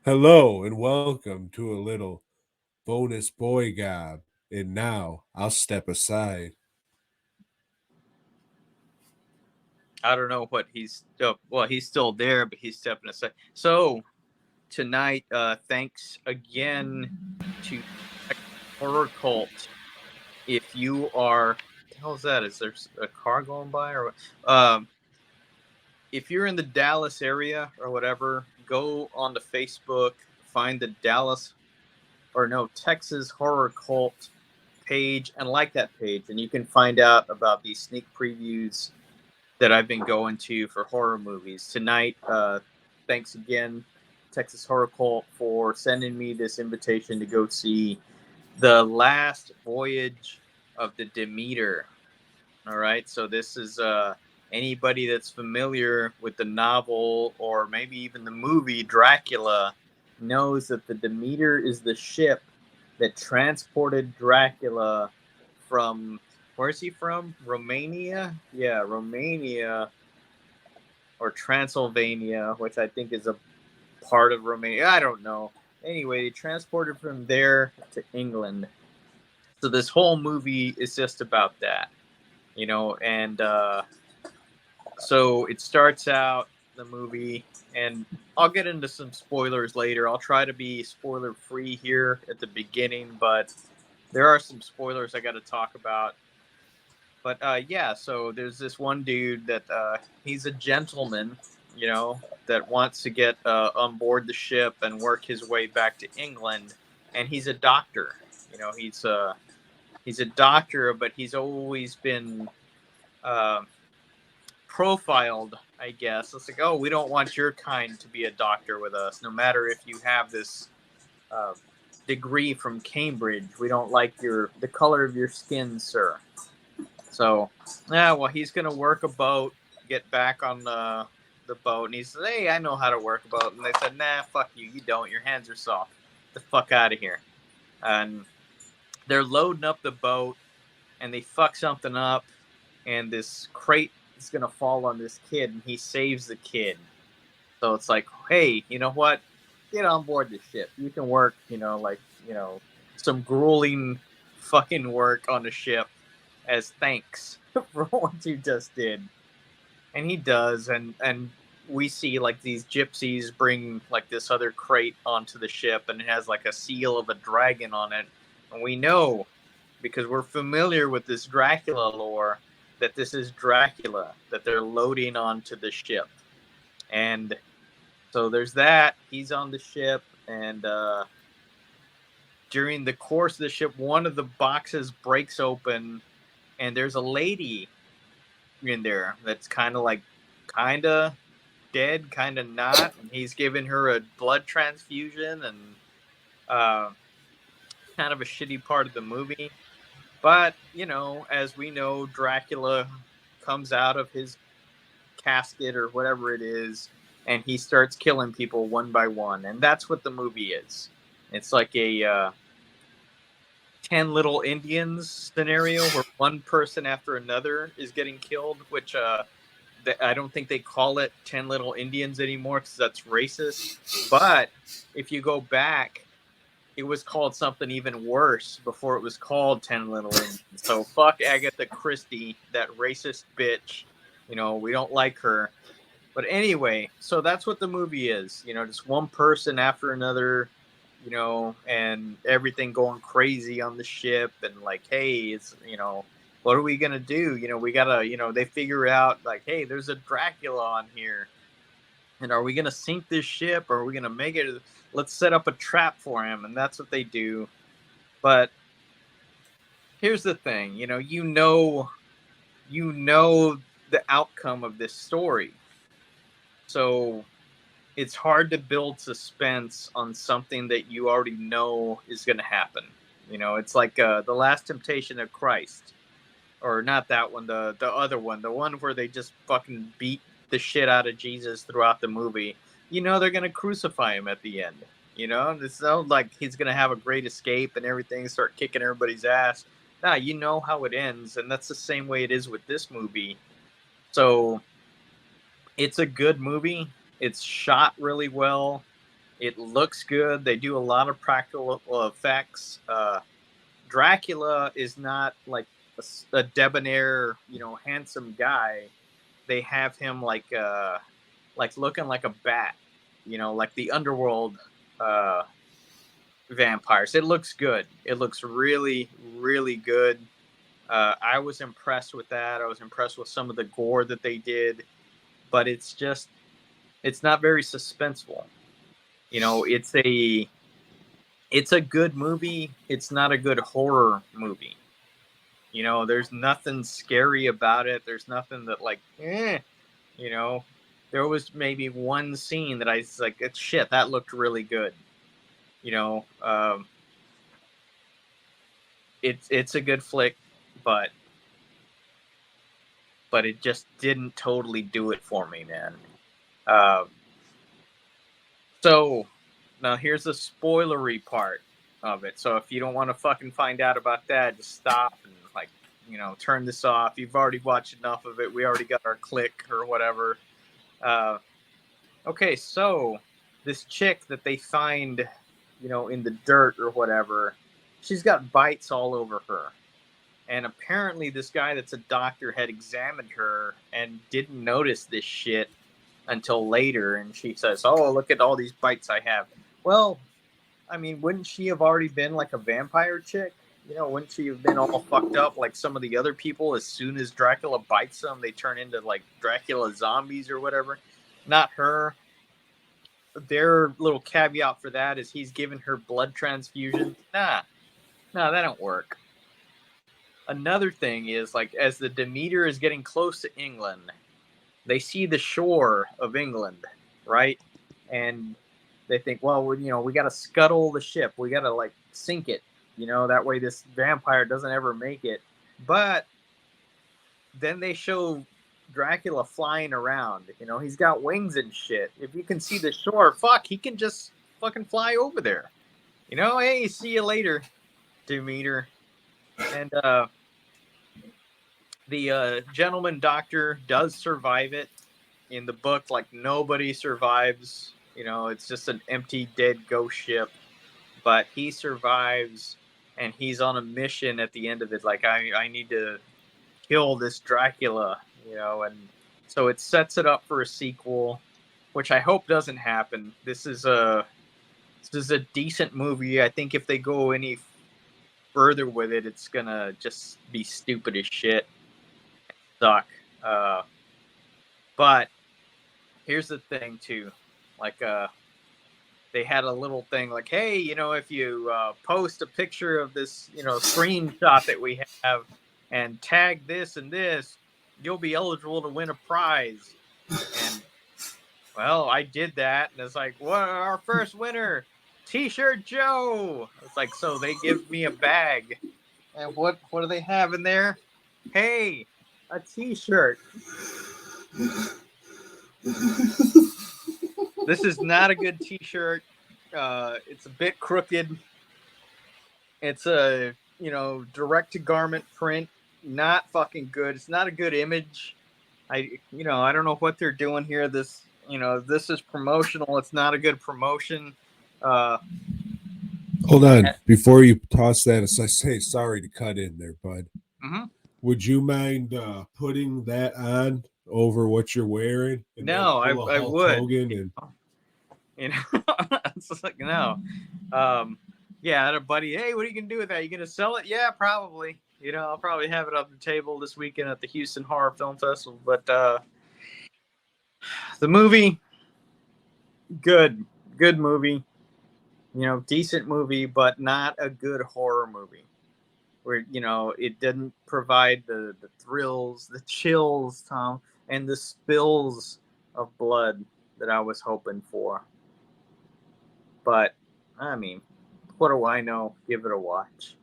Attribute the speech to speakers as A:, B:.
A: Hello and welcome to a little bonus boy gob. And now I'll step aside.
B: I don't know what he's well, he's still there, but he's stepping aside. So tonight, thanks again to Horror Cult. If you are, what the hell is that? Is there a car going by or what? If you're in the Dallas area or whatever, go on to Facebook, find the Texas Horror Cult page, and like that page, and you can find out about these sneak previews that I've been going to for horror movies. Tonight, thanks again, Texas Horror Cult, for sending me this invitation to go see the last voyage of the Demeter. All right, so this is anybody that's familiar with the novel or maybe even the movie Dracula knows that the Demeter is the ship that transported Dracula from, where's he from? Romania? Yeah, Romania or Transylvania, which I think is a part of Romania. I don't know. Anyway, they transported from there to England. So this whole movie is just about that, and so it starts out the movie, and I'll get into some spoilers later. I'll try to be spoiler free here at the beginning, but there are some spoilers I got to talk about. But yeah, so there's this one dude that he's a gentleman, that wants to get on board the ship and work his way back to England, and he's a doctor. He's a doctor, but he's always been uh, profiled, I guess. It's like, oh, we don't want your kind to be a doctor with us, no matter if you have this uh, degree from Cambridge. We don't like the color of your skin, sir. So, yeah, well, he's gonna work a boat, get back on the boat, and he says, "Hey, I know how to work a boat." And they said, "Nah, fuck you. You don't. Your hands are soft. Get the fuck out of here." And they're loading up the boat, and they fuck something up, and this crate is gonna fall on this kid, and he saves the kid. So it's like, hey, you know what? Get on board the ship. You can work, some grueling fucking work on the ship as thanks for what you just did. And he does, and we see like these gypsies bring like this other crate onto the ship, and it has like a seal of a dragon on it. And we know, because we're familiar with this Dracula lore, that this is Dracula that they're loading onto the ship. And so there's that. He's on the ship, and during the course of the ship, one of the boxes breaks open, and there's a lady in there that's kind of dead, kind of not. And he's giving her a blood transfusion, and uh, kind of a shitty part of the movie. But as we know, Dracula comes out of his casket or whatever it is, and he starts killing people one by one, and that's what the movie is. It's like a 10 Little Indians scenario where one person after another is getting killed, which I don't think they call it 10 Little Indians anymore because that's racist. But if you go back, it was called something even worse before it was called 10 Little Indians. So fuck Agatha Christie, that racist bitch. We don't like her. But anyway, so that's what the movie is. Just one person after another, and everything going crazy on the ship. And like, hey, what are we going to do? We got to, they figure out like, hey, there's a Dracula on here. And are we going to sink this ship, or are we going to make it? Let's set up a trap for him. And that's what they do. But here's the thing, the outcome of this story. So it's hard to build suspense on something that you already know is going to happen. It's like The Last Temptation of Christ. Or not that one, the other one. The one where they just fucking beat the shit out of Jesus throughout the movie. They're going to crucify him at the end. It's not like he's going to have a great escape and everything, start kicking everybody's ass. Nah, you know how it ends. And that's the same way it is with this movie. So it's a good movie. It's shot really well. It looks good. They do a lot of practical effects. Dracula is not like a debonair, handsome guy. They have him like looking like a bat, like the underworld uh, vampires. It looks good. It looks really, really good. I was impressed with that. I was impressed with some of the gore that they did, but it's not very suspenseful. It's a good movie. It's not a good horror movie. There's nothing scary about it. There's nothing that you know. There was maybe one scene that I was like, shit, that looked really good. You know, um, it's a good flick, but it just didn't totally do it for me, man. Uh, so now here's the spoilery part of it. So if you don't want to fucking find out about that, just stop and turn this off. You've already watched enough of it. We already got our click or whatever. Uh, okay, so this chick that they find, in the dirt or whatever, she's got bites all over her. And apparently, this guy that's a doctor had examined her and didn't notice this shit until later. And she says, "Oh, look at all these bites I have." Well, I mean, wouldn't she have already been like a vampire chick? Wouldn't she have been all fucked up like some of the other people? As soon as Dracula bites them, they turn into like Dracula zombies or whatever. Not her. Their little caveat for that is he's giving her blood transfusions. Nah, that don't work. Another thing is like as the Demeter is getting close to England, they see the shore of England, right? And they think, well, we got to scuttle the ship. We got to like sink it, that way this vampire doesn't ever make it. But then they show Dracula flying around. He's got wings and shit. If you can see the shore, fuck, he can just fucking fly over there. Hey, see you later, Demeter. And the gentleman doctor does survive it. In the book, like nobody survives. It's just an empty, dead ghost ship. But he survives, and he's on a mission at the end of it. Like I need to kill this Dracula, and so it sets it up for a sequel, which I hope doesn't happen. This is a decent movie. I think if they go any further with it, it's gonna just be stupid as shit. Suck. But here's the thing too, like they had a little thing like, hey, if you post a picture of this, screenshot that we have and tag this and this, you'll be eligible to win a prize. And well, I did that, and it's like, what? Our first winner, T-shirt Joe. It's like, so they give me a bag, and what do they have in there? Hey, a T-shirt. This is not a good T-shirt. It's a bit crooked. It's a direct to garment print. Not fucking good. It's not a good image. I don't know what they're doing here. This is promotional. It's not a good promotion.
A: Hold on. Before you toss that, as I say, sorry to cut in there, bud.
B: Mm-hmm.
A: Would you mind putting that on over what you're wearing? And
B: No, I would.
A: Hogan and
B: It's like, no. Yeah, I had a buddy. Hey, what are you gonna do with that? You gonna sell it? Yeah, probably. I'll probably have it on the table this weekend at the Houston Horror Film Festival. But the movie, good movie. Decent movie, but not a good horror movie. Where it didn't provide the thrills, the chills, Tom, and the spills of blood that I was hoping for. But I mean, what do I know? Give it a watch.